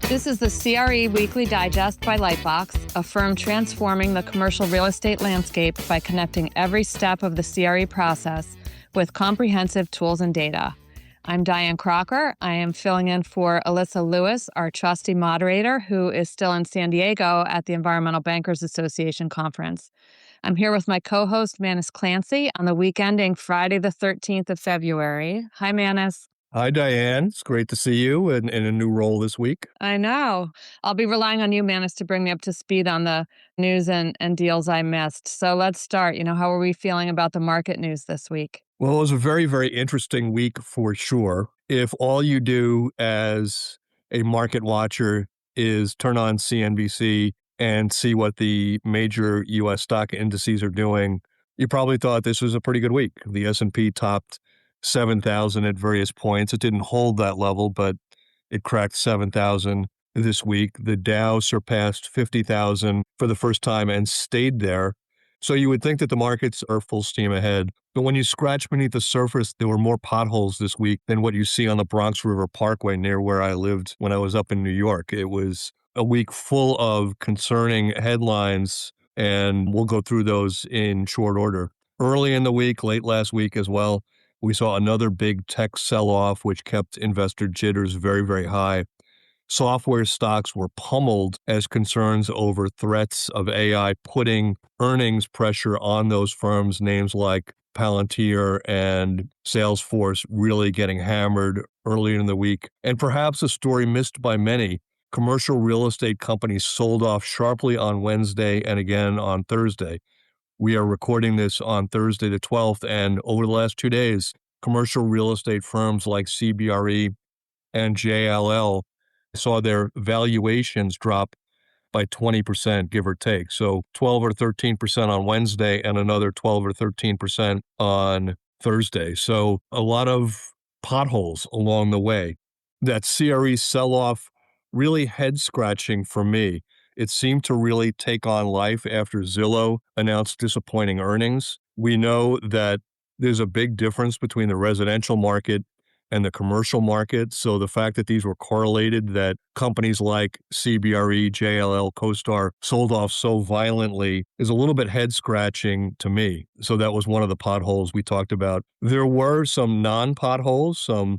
This is the CRE Weekly Digest by Lightbox, a firm transforming the commercial real estate landscape by connecting every step of the CRE process with comprehensive tools and data. I'm Dianne Crocker. I am filling in for Alyssa Lewis, our trusty moderator, who is still in San Diego at the Environmental Bankers Association conference. I'm here with my co-host, Manus Clancy, on the week ending Friday the 13th of February. Hi, Manus. Hi, Dianne. It's great to see you in a new role this week. I know. I'll be relying on you, Manus, to bring me up to speed on the news and deals I missed. So let's start. How are we feeling about the market news this week? Well, it was a very, very interesting week for sure. If all you do as a market watcher is turn on CNBC and see what the major U.S. stock indices are doing, you probably thought this was a pretty good week. The S&P topped 7,000 at various points. It didn't hold that level, but it cracked 7,000 this week. The Dow surpassed 50,000 for the first time and stayed there. So you would think that the markets are full steam ahead. But when you scratch beneath the surface, there were more potholes this week than what you see on the Bronx River Parkway near where I lived when I was up in New York. It was a week full of concerning headlines, and we'll go through those in short order. Early in the week, late last week as well, we saw another big tech sell-off, which kept investor jitters very, very high. Software stocks were pummeled as concerns over threats of AI putting earnings pressure on those firms, names like Palantir and Salesforce really getting hammered earlier in the week. And perhaps a story missed by many, commercial real estate companies sold off sharply on Wednesday and again on Thursday. We are recording this on Thursday the 12th, and over the last 2 days, commercial real estate firms like CBRE and JLL saw their valuations drop by 20%, give or take. So 12 or 13% on Wednesday and another 12 or 13% on Thursday. So a lot of potholes along the way. That CRE sell-off really head-scratching for me. It seemed to really take on life after Zillow announced disappointing earnings. We know that there's a big difference between the residential market and the commercial market. So the fact that these were correlated, that companies like CBRE, JLL, CoStar sold off so violently is a little bit head-scratching to me. So that was one of the potholes we talked about. There were some non-potholes, some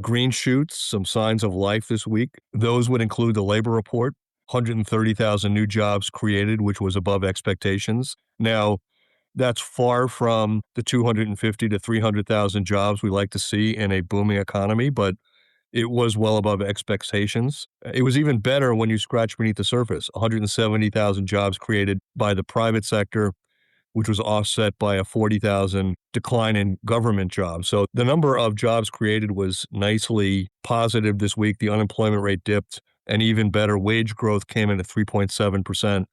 green shoots, some signs of life this week. Those would include the labor report. 130,000 new jobs created, which was above expectations. Now, that's far from the 250 to 300,000 jobs we like to see in a booming economy, but it was well above expectations. It was even better when you scratch beneath the surface. 170,000 jobs created by the private sector, which was offset by a 40,000 decline in government jobs. So the number of jobs created was nicely positive this week. The unemployment rate dipped. And even better, wage growth came in at 3.7%,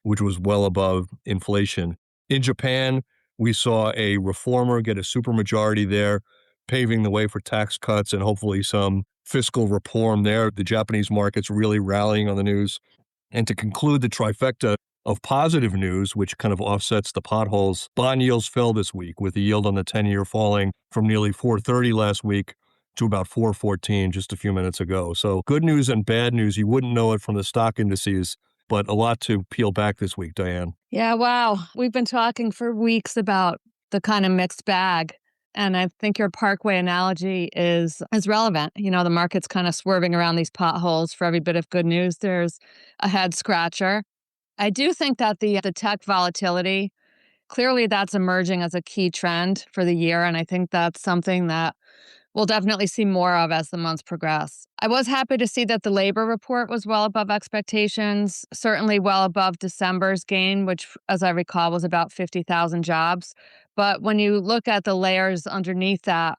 which was well above inflation. In Japan, we saw a reformer get a supermajority there, paving the way for tax cuts and hopefully some fiscal reform there. The Japanese market's really rallying on the news. And to conclude the trifecta of positive news, which kind of offsets the potholes, bond yields fell this week, with the yield on the 10-year falling from nearly 4.30 last week to about 4.14 just a few minutes ago. So good news and bad news. You wouldn't know it from the stock indices, but a lot to peel back this week, Dianne. Yeah, wow. We've been talking for weeks about the kind of mixed bag. And I think your Parkway analogy is relevant. The market's kind of swerving around these potholes. For every bit of good news, there's a head scratcher. I do think that the tech volatility, clearly that's emerging as a key trend for the year. And I think that's something that we'll definitely see more of as the months progress. I was happy to see that the labor report was well above expectations, certainly well above December's gain, which, as I recall, was about 50,000 jobs. But when you look at the layers underneath that,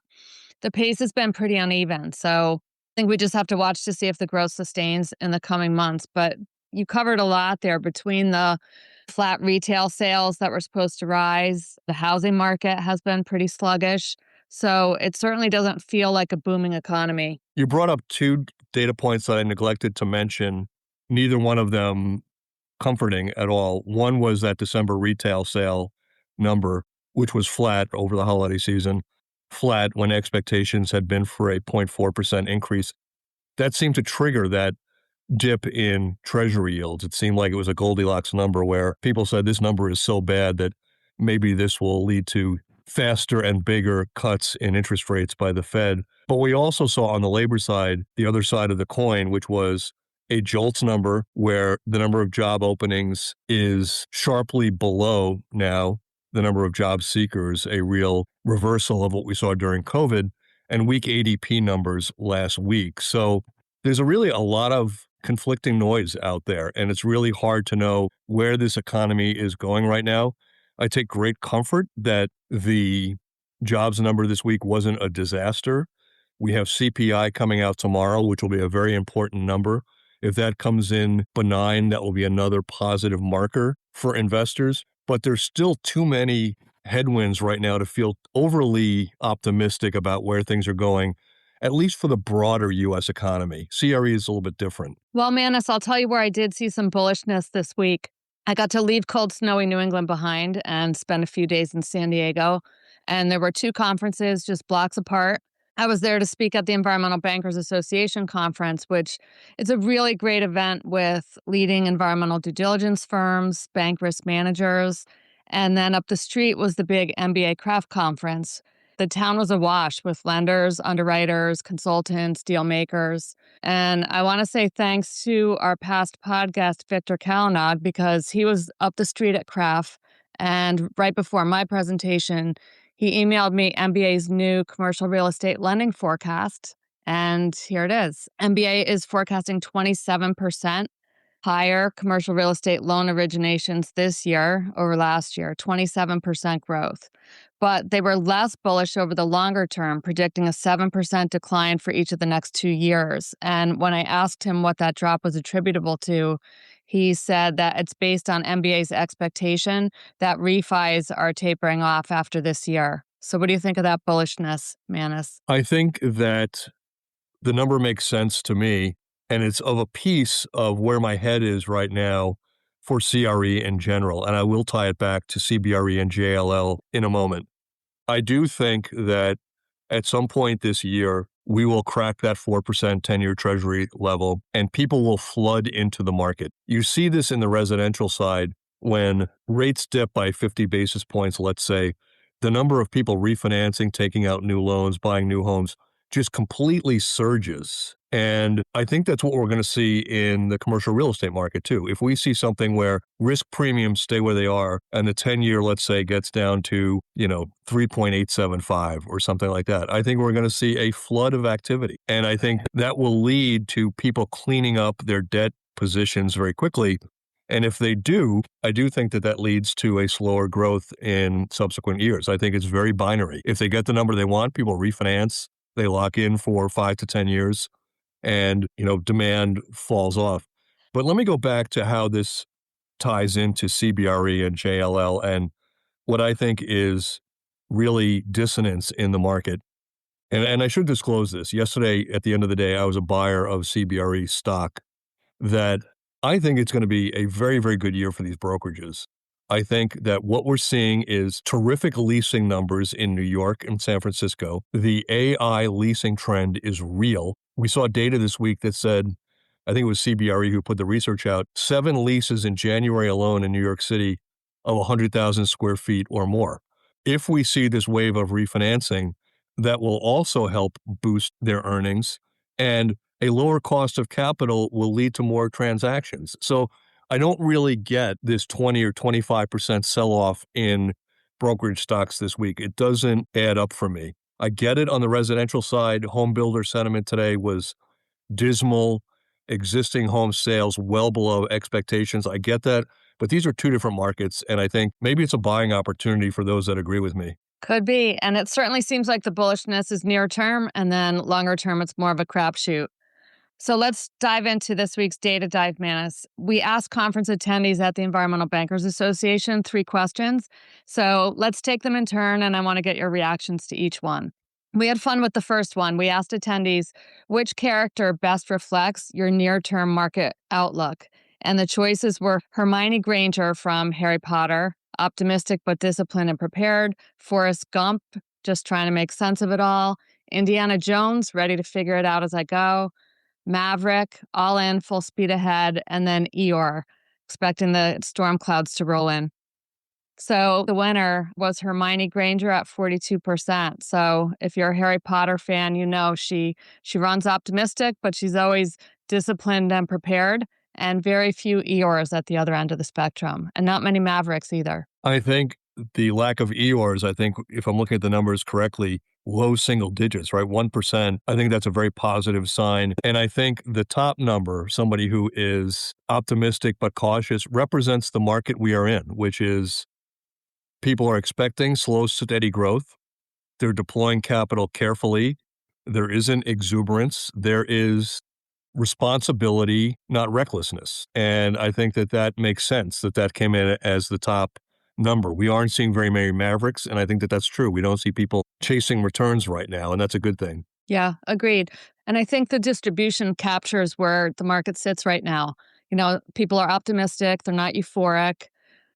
the pace has been pretty uneven. So I think we just have to watch to see if the growth sustains in the coming months. But you covered a lot there between the flat retail sales that were supposed to rise. The housing market has been pretty sluggish. So it certainly doesn't feel like a booming economy. You brought up two data points that I neglected to mention, neither one of them comforting at all. One was that December retail sale number, which was flat over the holiday season, flat when expectations had been for a 0.4% increase. That seemed to trigger that dip in Treasury yields. It seemed like it was a Goldilocks number where people said this number is so bad that maybe this will lead to faster and bigger cuts in interest rates by the Fed. But we also saw on the labor side, the other side of the coin, which was a JOLTS number where the number of job openings is sharply below now the number of job seekers, a real reversal of what we saw during COVID, and weak ADP numbers last week. So there's really a lot of conflicting noise out there, and it's really hard to know where this economy is going right now. I take great comfort that the jobs number this week wasn't a disaster. We have CPI coming out tomorrow, which will be a very important number. If that comes in benign, that will be another positive marker for investors. But there's still too many headwinds right now to feel overly optimistic about where things are going, at least for the broader U.S. economy. CRE is a little bit different. Well, Manus, I'll tell you where I did see some bullishness this week. I got to leave cold, snowy New England behind and spend a few days in San Diego. And there were two conferences just blocks apart. I was there to speak at the Environmental Bankers Association conference, which is a really great event with leading environmental due diligence firms, bank risk managers. And then up the street was the big MBA CREF conference. The town was awash with lenders, underwriters, consultants, deal makers. And I want to say thanks to our past podcast, Victor Kalanog, because he was up the street at CREF. And right before my presentation, he emailed me MBA's new commercial real estate lending forecast. And here it is. MBA is forecasting 27% higher commercial real estate loan originations this year over last year, 27% growth. But they were less bullish over the longer term, predicting a 7% decline for each of the next 2 years. And when I asked him what that drop was attributable to, he said that it's based on MBA's expectation that refis are tapering off after this year. So what do you think of that bullishness, Manus? I think that the number makes sense to me, and it's of a piece of where my head is right now for CRE in general. And I will tie it back to CBRE and JLL in a moment. I do think that at some point this year, we will crack that 4% 10-year Treasury level, and people will flood into the market. You see this in the residential side when rates dip by 50 basis points, let's say, the number of people refinancing, taking out new loans, buying new homes just completely surges. And I think that's what we're going to see in the commercial real estate market too. If we see something where risk premiums stay where they are and the 10-year, let's say, gets down to, 3.875 or something like that, I think we're going to see a flood of activity. And I think that will lead to people cleaning up their debt positions very quickly. And if they do, I do think that that leads to a slower growth in subsequent years. I think it's very binary. If they get the number they want, people refinance, they lock in for 5 to 10 years, and, demand falls off. But let me go back to how this ties into CBRE and JLL and what I think is really dissonance in the market. And I should disclose this. Yesterday, at the end of the day, I was a buyer of CBRE stock that I think it's going to be a very, very good year for these brokerages. I think that what we're seeing is terrific leasing numbers in New York and San Francisco. The AI leasing trend is real. We saw data this week that said, I think it was CBRE who put the research out, 7 leases in January alone in New York City of 100,000 square feet or more. If we see this wave of refinancing, that will also help boost their earnings, and a lower cost of capital will lead to more transactions. So I don't really get this 20 or 25% sell-off in brokerage stocks this week. It doesn't add up for me. I get it on the residential side. Home builder sentiment today was dismal. Existing home sales well below expectations. I get that. But these are two different markets, and I think maybe it's a buying opportunity for those that agree with me. Could be. And it certainly seems like the bullishness is near term, and then longer term, it's more of a crapshoot. So let's dive into this week's Data Dive, Manus. We asked conference attendees at the Environmental Bankers Association 3 questions. So let's take them in turn, and I want to get your reactions to each one. We had fun with the first one. We asked attendees which character best reflects your near-term market outlook. And the choices were Hermione Granger from Harry Potter, optimistic but disciplined and prepared, Forrest Gump, just trying to make sense of it all, Indiana Jones, ready to figure it out as I go, Maverick, all in, full speed ahead, and then Eeyore, expecting the storm clouds to roll in. So the winner was Hermione Granger at 42%. So if you're a Harry Potter fan, you know she runs optimistic, but she's always disciplined and prepared, and very few Eeyores at the other end of the spectrum, and not many Mavericks either. I think the lack of EORs, I think if I'm looking at the numbers correctly, low single digits, right? 1%. I think that's a very positive sign. And I think the top number, somebody who is optimistic but cautious, represents the market we are in, which is people are expecting slow, steady growth. They're deploying capital carefully. There isn't exuberance. There is responsibility, not recklessness. And I think that that makes sense, that that came in as the top number. We aren't seeing very many Mavericks, and I think that that's true. We don't see people chasing returns right now, and that's a good thing. Yeah, agreed. And I think the distribution captures where the market sits right now. You know, people are optimistic, they're not euphoric,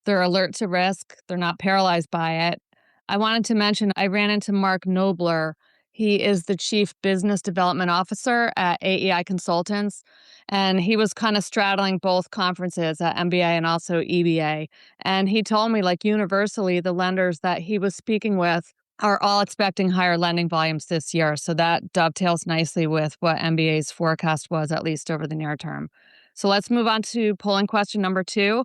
they're alert to risk, they're not paralyzed by it. I wanted to mention I ran into Mark Nobler. He is the Chief Business Development Officer at AEI Consultants, and he was kind of straddling both conferences at MBA and also EBA. And he told me, like, universally, the lenders that he was speaking with are all expecting higher lending volumes this year. So that dovetails nicely with what MBA's forecast was, at least over the near term. So let's move on to polling question number 2.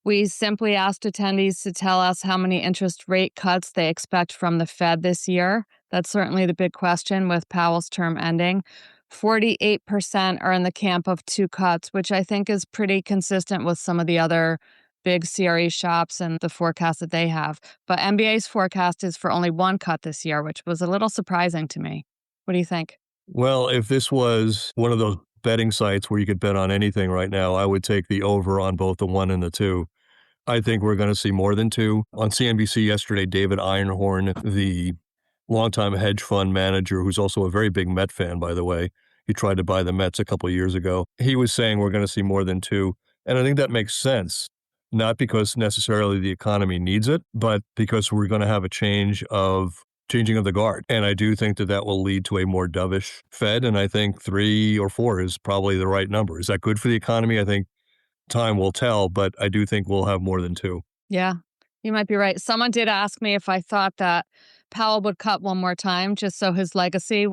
We simply asked attendees to tell us how many interest rate cuts they expect from the Fed this year. That's certainly the big question with Powell's term ending. 48% are in the camp of 2 cuts, which I think is pretty consistent with some of the other big CRE shops and the forecast that they have. But MBA's forecast is for only 1 cut this year, which was a little surprising to me. What do you think? Well, if this was one of those betting sites where you could bet on anything right now, I would take the over on both the 1 and the 2. I think we're going to see more than 2. On CNBC yesterday, David Einhorn, the longtime hedge fund manager, who's also a very big Met fan, by the way, he tried to buy the Mets a couple of years ago. He was saying we're going to see more than 2. And I think that makes sense, not because necessarily the economy needs it, but because we're going to have a changing of the guard. And I do think that that will lead to a more dovish Fed. And I think 3 or 4 is probably the right number. Is that good for the economy? I think time will tell, but I do think we'll have more than 2. Yeah, you might be right. Someone did ask me if I thought that Powell would cut one more time just so his legacy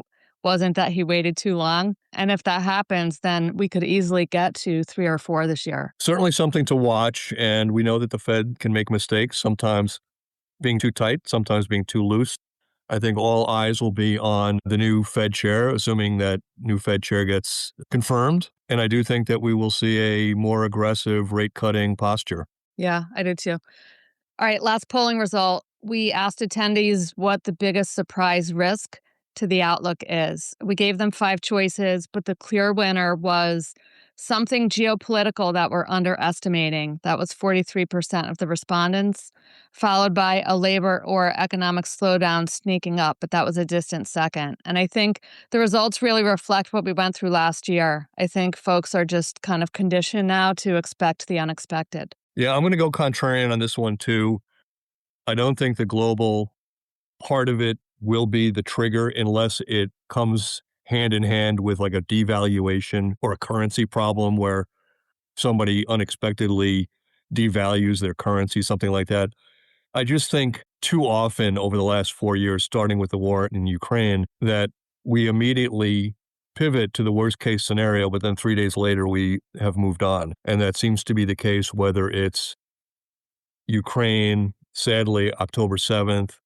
wasn't that he waited too long. And if that happens, then we could easily get to 3 or 4 this year. Certainly something to watch. And we know that the Fed can make mistakes, sometimes being too tight, sometimes being too loose. I think all eyes will be on the new Fed chair, assuming that new Fed chair gets confirmed. And I do think that we will see a more aggressive rate cutting posture. Yeah, I do too. All right, last polling result. We asked attendees what the biggest surprise risk to the outlook is. We gave them 5 choices, but the clear winner was something geopolitical that we're underestimating. That was 43% of the respondents, followed by a labor or economic slowdown sneaking up, but that was a distant second. And I think the results really reflect what we went through last year. I think folks are just kind of conditioned now to expect the unexpected. Yeah, I'm going to go contrarian on this one too. I don't think the global part of it will be the trigger unless it comes hand in hand with like a devaluation or a currency problem where somebody unexpectedly devalues their currency, something like that. I just think too often over the last 4 years, starting with the war in Ukraine, that we immediately pivot to the worst case scenario, but then 3 days later we have moved on. And that seems to be the case, whether it's Ukraine, sadly, October 7th,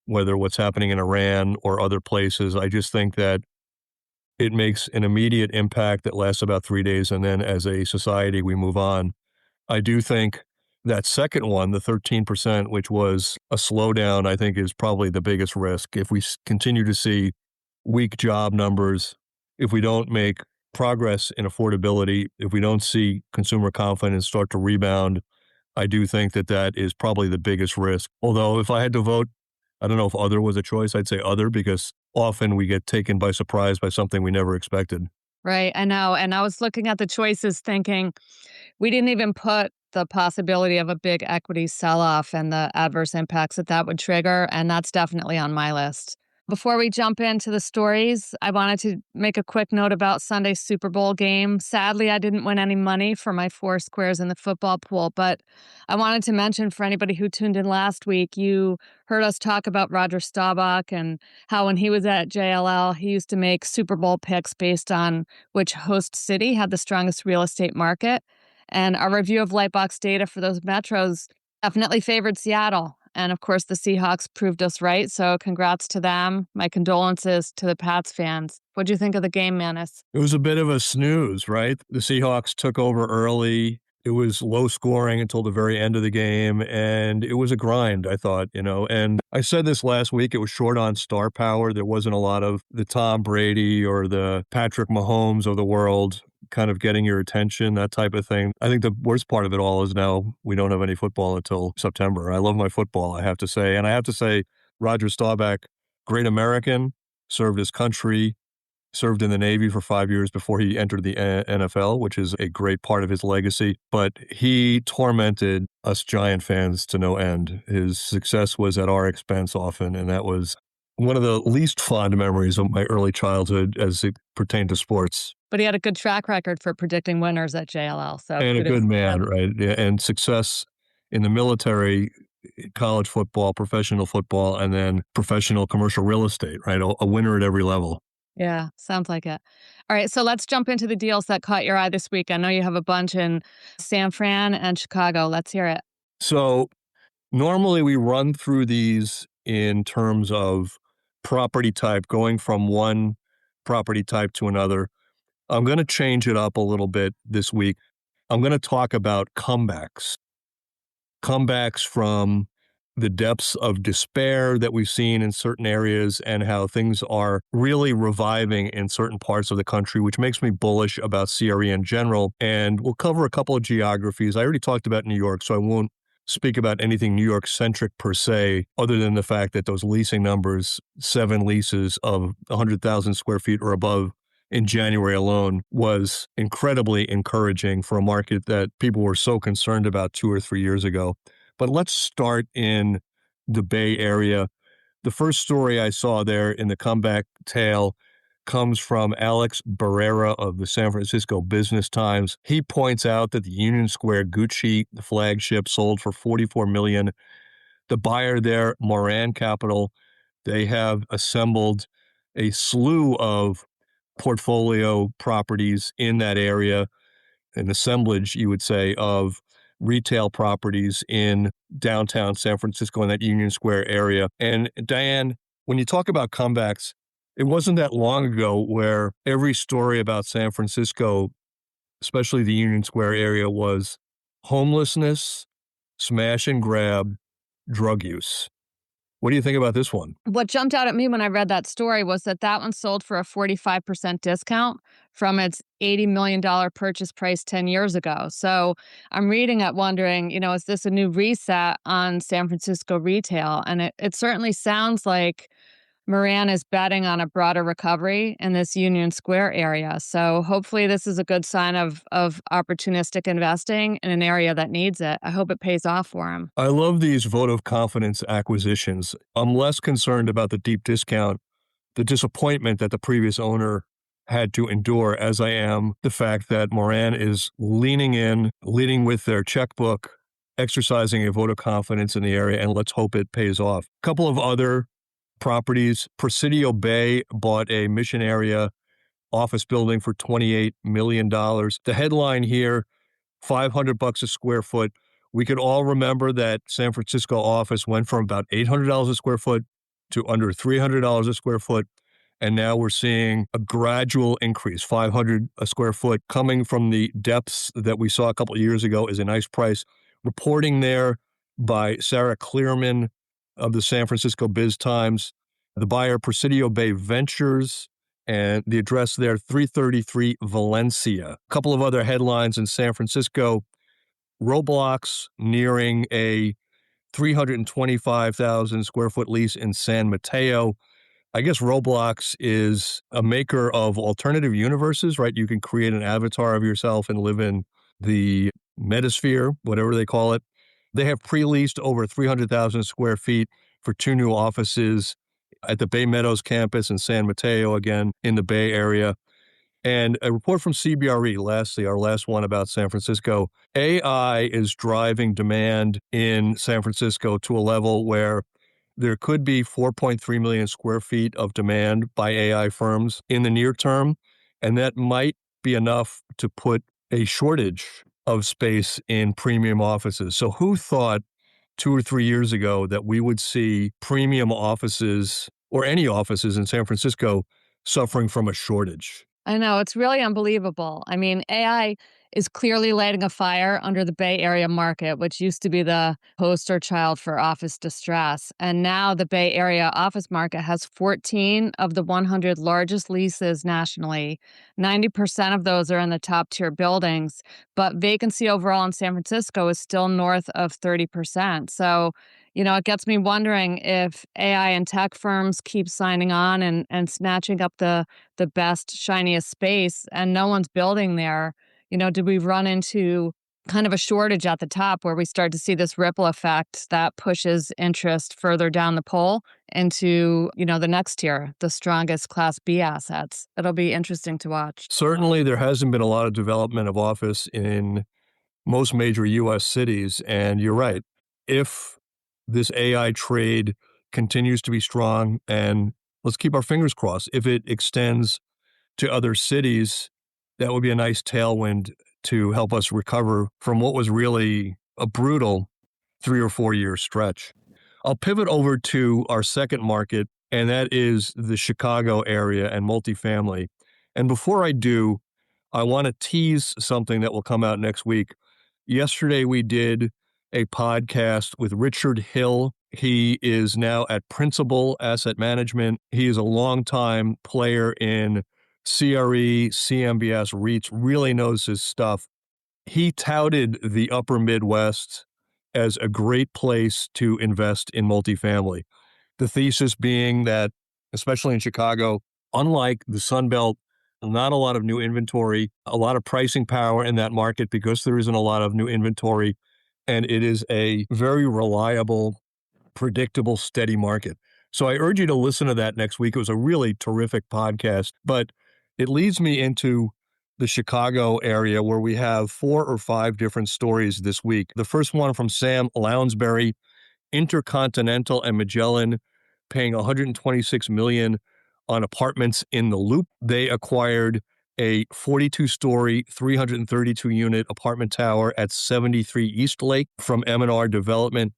whether what's happening in Iran or other places. I just think that it makes an immediate impact that lasts about 3 days, and then as a society, we move on. I do think that second one, the 13%, which was a slowdown, I think is probably the biggest risk. If we continue to see weak job numbers, if we don't make progress in affordability, if we don't see consumer confidence start to rebound, I do think that that is probably the biggest risk. Although if I had to vote, I don't know if other was a choice, I'd say other, because often we get taken by surprise by something we never expected. Right, I know. And I was looking at the choices thinking we didn't even put the possibility of a big equity sell-off and the adverse impacts that that would trigger, and that's definitely on my list. Before we jump into the stories, I wanted to make a quick note about Sunday's Super Bowl game. Sadly, I didn't win any money for my four squares in the football pool, but I wanted to mention for anybody who tuned in last week, you heard us talk about Roger Staubach and how when he was at JLL, he used to make Super Bowl picks based on which host city had the strongest real estate market. And our review of Lightbox data for those metros definitely favored Seattle. And of course, the Seahawks proved us right. So congrats to them. My condolences to the Pats fans. What'd you think of the game, Manus? It was a bit of a snooze, right? The Seahawks took over early. It was low scoring until the very end of the game, and it was a grind, I thought, And I said this last week, it was short on star power. There wasn't a lot of the Tom Brady or the Patrick Mahomes of the world kind of getting your attention, that type of thing. I think the worst part of it all is now we don't have any football until September. I love my football, I have to say. And I have to say, Roger Staubach, great American, served his country, served in the Navy for 5 years before he entered the NFL, which is a great part of his legacy. But he tormented us Giant fans to no end. His success was at our expense often, and that was one of the least fond memories of my early childhood as it pertained to sports. But he had a good track record for predicting winners at JLL. So And a good man, right? Yeah, and success in the military, college football, professional football, and then professional commercial real estate, right? A winner at every level. Yeah, sounds like it. All right, so let's jump into the deals that caught your eye this week. I know you have a bunch in San Fran and Chicago. Let's hear it. So normally we run through these in terms of property type, going from one property type to another. I'm going to change it up a little bit this week. I'm going to talk about comebacks from the depths of despair that we've seen in certain areas and how things are really reviving in certain parts of the country, which makes me bullish about CRE in general. And we'll cover a couple of geographies. I already talked about New York, so I won't speak about anything New York centric per se, other than the fact that those leasing numbers, 7 leases of 100,000 square feet or above in January alone, was incredibly encouraging for a market that people were so concerned about 2 or 3 years ago. But let's start in the Bay Area. The first story I saw there in the comeback tale comes from Alex Barrera of the San Francisco Business Times. He points out that the Union Square Gucci flagship sold for $44 million. The buyer there, Moran Capital, they have assembled a slew of portfolio properties in that area, an assemblage, you would say, of retail properties in downtown San Francisco in that Union Square area. And Dianne, when you talk about comebacks, it wasn't that long ago where every story about San Francisco, especially the Union Square area, was homelessness, smash and grab, drug use. What do you think about this one? What jumped out at me when I read that story was that one sold for a 45% discount from its $80 million purchase price 10 years ago. So I'm reading it wondering, is this a new reset on San Francisco retail? And it certainly sounds like Moran is betting on a broader recovery in this Union Square area. So hopefully this is a good sign of opportunistic investing in an area that needs it. I hope it pays off for him. I love these vote of confidence acquisitions. I'm less concerned about the deep discount, the disappointment that the previous owner had to endure, as I am the fact that Moran is leaning in, leading with their checkbook, exercising a vote of confidence in the area, and let's hope it pays off. A couple of other properties. Presidio Bay bought a Mission area office building for $28 million. The headline here, $500 a square foot. We could all remember that San Francisco office went from about $800 a square foot to under $300 a square foot. And now we're seeing a gradual increase. $500 a square foot coming from the depths that we saw a couple of years ago is a nice price. Reporting there by Sarah Clearman of the San Francisco Biz Times. The buyer, Presidio Bay Ventures, and the address there, 333 Valencia. A couple of other headlines in San Francisco. Roblox nearing a 325,000 square foot lease in San Mateo. I guess Roblox is a maker of alternative universes, right? You can create an avatar of yourself and live in the metasphere, whatever they call it. They have pre-leased over 300,000 square feet for 2 new offices at the Bay Meadows campus in San Mateo, again, in the Bay Area. And a report from CBRE, lastly, our last one about San Francisco. AI is driving demand in San Francisco to a level where there could be 4.3 million square feet of demand by AI firms in the near term. And that might be enough to put a shortage of space in premium offices. So who thought 2 or 3 years ago that we would see premium offices or any offices in San Francisco suffering from a shortage? I know, it's really unbelievable. I mean, AI is clearly lighting a fire under the Bay Area market, which used to be the poster child for office distress. And now the Bay Area office market has 14 of the 100 largest leases nationally. 90% of those are in the top tier buildings, but vacancy overall in San Francisco is still north of 30%. So, it gets me wondering if AI and tech firms keep signing on and snatching up the best, shiniest space, and no one's building there. Do we run into kind of a shortage at the top where we start to see this ripple effect that pushes interest further down the pole into, the next tier, the strongest Class B assets? It'll be interesting to watch. Certainly, there hasn't been a lot of development of office in most major U.S. cities. And you're right. If this AI trade continues to be strong, and let's keep our fingers crossed, if it extends to other cities, that would be a nice tailwind to help us recover from what was really a brutal 3 or 4 year stretch. I'll pivot over to our second market, and that is the Chicago area and multifamily. And before I do, I want to tease something that will come out next week. Yesterday, we did a podcast with Richard Hill. He is now at Principal Asset Management. He is a longtime player in CRE, CMBS, REITs, really knows his stuff. He touted the upper Midwest as a great place to invest in multifamily. The thesis being that, especially in Chicago, unlike the Sun Belt, not a lot of new inventory, a lot of pricing power in that market because there isn't a lot of new inventory. And it is a very reliable, predictable, steady market. So I urge you to listen to that next week. It was a really terrific podcast, but it leads me into the Chicago area where we have 4 or 5 different stories this week. The first one from Sam Lounsbury, Intercontinental and Magellan paying $126 million on apartments in the Loop. They acquired a 42-story, 332-unit apartment tower at 73 East Lake from M&R Development.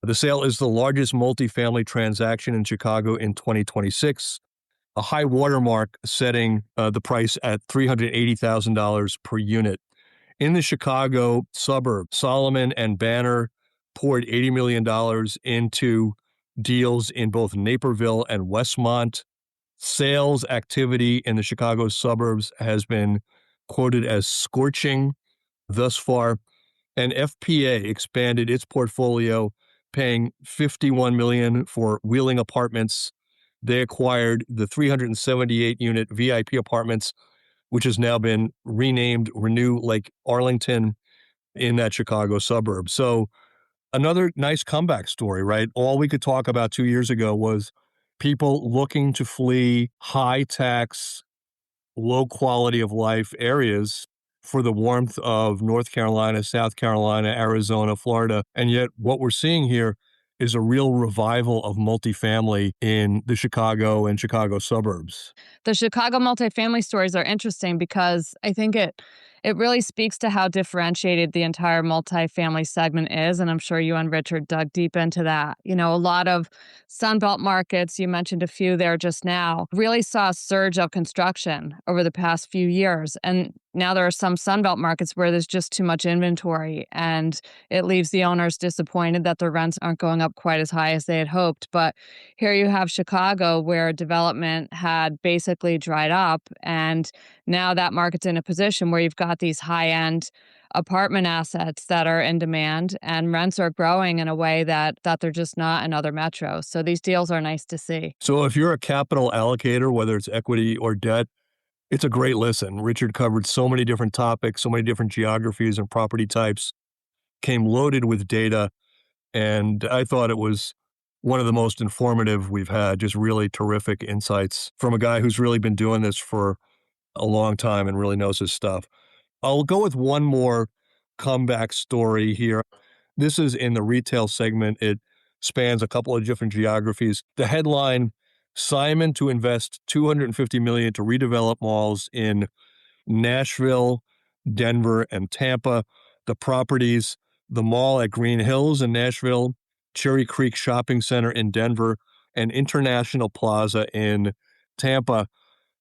The sale is the largest multifamily transaction in Chicago in 2026, a high watermark setting the price at $380,000 per unit. In the Chicago suburb, Solomon and Banner poured $80 million into deals in both Naperville and Westmont. Sales activity in the Chicago suburbs has been quoted as scorching thus far. And FPA expanded its portfolio, paying $51 million for Wheeling Apartments. They acquired the 378-unit VIP apartments, which has now been renamed Renew Lake Arlington in that Chicago suburb. So another nice comeback story, right? All we could talk about 2 years ago was people looking to flee high tax, low quality of life areas for the warmth of North Carolina, South Carolina, Arizona, Florida. And yet what we're seeing here is a real revival of multifamily in the Chicago and Chicago suburbs. The Chicago multifamily stories are interesting because I think it really speaks to how differentiated the entire multifamily segment is. And I'm sure you and Richard dug deep into that. A lot of Sunbelt markets, you mentioned a few there just now, really saw a surge of construction over the past few years. And now there are some Sunbelt markets where there's just too much inventory, and it leaves the owners disappointed that their rents aren't going up quite as high as they had hoped. But here you have Chicago, where development had basically dried up, and now that market's in a position where you've got these high-end apartment assets that are in demand, and rents are growing in a way that they're just not in other metros. So these deals are nice to see. So if you're a capital allocator, whether it's equity or debt, it's a great listen. Richard covered so many different topics, so many different geographies and property types, came loaded with data, and I thought it was one of the most informative we've had, just really terrific insights from a guy who's really been doing this for a long time and really knows his stuff. I'll go with one more comeback story here. This is in the retail segment. It spans a couple of different geographies. The headline, Simon to invest $250 million to redevelop malls in Nashville, Denver, and Tampa. The properties, the mall at Green Hills in Nashville, Cherry Creek Shopping Center in Denver, and International Plaza in Tampa.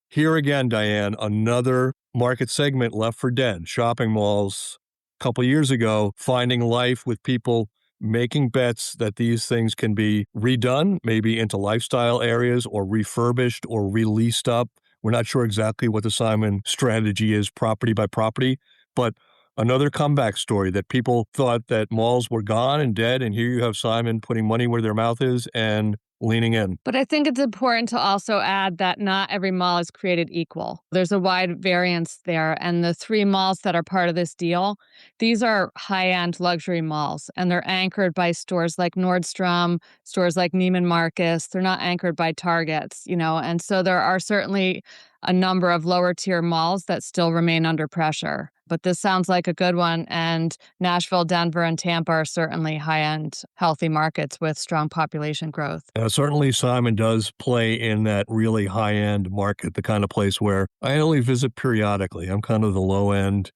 Here again, Dianne, another market segment left for dead. Shopping malls a couple years ago, finding life with people making bets that these things can be redone, maybe into lifestyle areas or refurbished or released up. We're not sure exactly what the Simon strategy is property by property, but another comeback story that people thought that malls were gone and dead, and here you have Simon putting money where their mouth is and leaning in. But I think it's important to also add that not every mall is created equal. There's a wide variance there. And the 3 malls that are part of this deal, these are high-end luxury malls, and they're anchored by stores like Nordstrom, stores like Neiman Marcus. They're not anchored by Targets, and so there are certainly a number of lower-tier malls that still remain under pressure. But this sounds like a good one, and Nashville, Denver, and Tampa are certainly high-end, healthy markets with strong population growth. Certainly, Simon does play in that really high-end market, the kind of place where I only visit periodically. I'm kind of the low-end,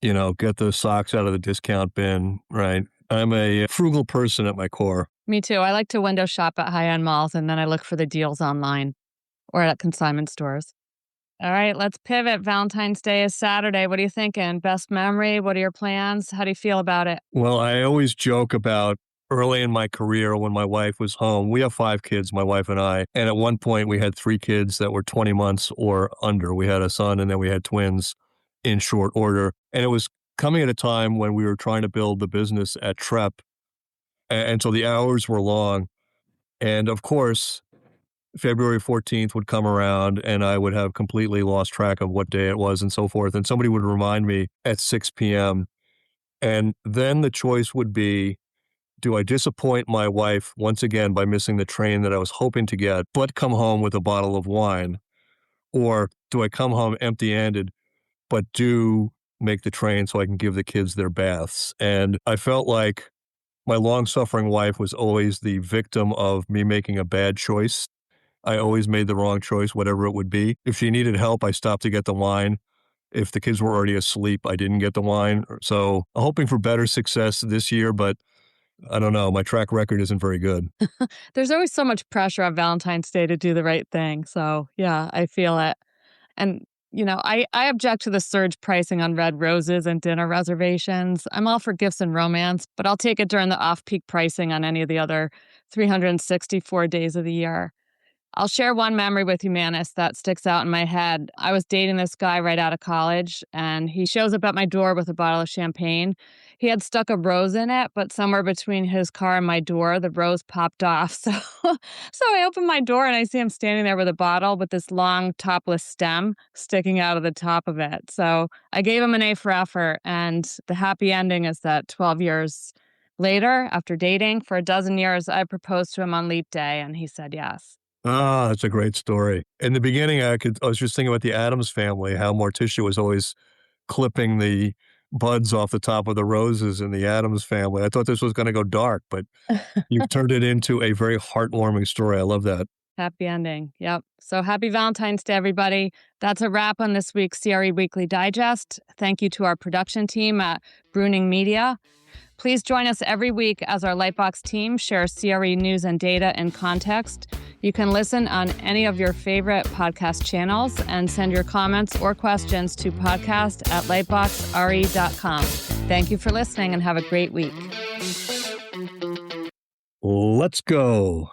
get the socks out of the discount bin, right? I'm a frugal person at my core. Me too. I like to window shop at high-end malls, and then I look for the deals online or at consignment stores. All right, let's pivot. Valentine's Day is Saturday. What are you thinking? Best memory? What are your plans? How do you feel about it? Well, I always joke about early in my career when my wife was home. We have 5 kids, my wife and I. And at one point, we had 3 kids that were 20 months or under. We had a son and then we had twins in short order. And it was coming at a time when we were trying to build the business at TREP. And so the hours were long. And of course, February 14th would come around and I would have completely lost track of what day it was and so forth. And somebody would remind me at 6 p.m. And then the choice would be, do I disappoint my wife once again by missing the train that I was hoping to get, but come home with a bottle of wine? Or do I come home empty-handed, but do make the train so I can give the kids their baths? And I felt like my long-suffering wife was always the victim of me making a bad choice. I always made the wrong choice, whatever it would be. If she needed help, I stopped to get the wine. If the kids were already asleep, I didn't get the wine. So I'm hoping for better success this year, but I don't know. My track record isn't very good. There's always so much pressure on Valentine's Day to do the right thing. So yeah, I feel it. And I object to the surge pricing on red roses and dinner reservations. I'm all for gifts and romance, but I'll take it during the off-peak pricing on any of the other 364 days of the year. I'll share one memory with you, Manus, that sticks out in my head. I was dating this guy right out of college, and he shows up at my door with a bottle of champagne. He had stuck a rose in it, but somewhere between his car and my door, the rose popped off. So I open my door, and I see him standing there with a bottle with this long topless stem sticking out of the top of it. So I gave him an A for effort, and the happy ending is that 12 years later, after dating for a dozen years, I proposed to him on Leap Day, and he said yes. Ah, that's a great story. In the beginning, I was just thinking about the Addams family, how Morticia was always clipping the buds off the top of the roses in the Addams family. I thought this was going to go dark, but you've turned it into a very heartwarming story. I love that. Happy ending. Yep. So happy Valentine's Day, everybody. That's a wrap on this week's CRE Weekly Digest. Thank you to our production team at Bruning Media. Please join us every week as our Lightbox team shares CRE news and data in context. You can listen on any of your favorite podcast channels and send your comments or questions to podcast@lightboxre.com. Thank you for listening and have a great week. Let's go.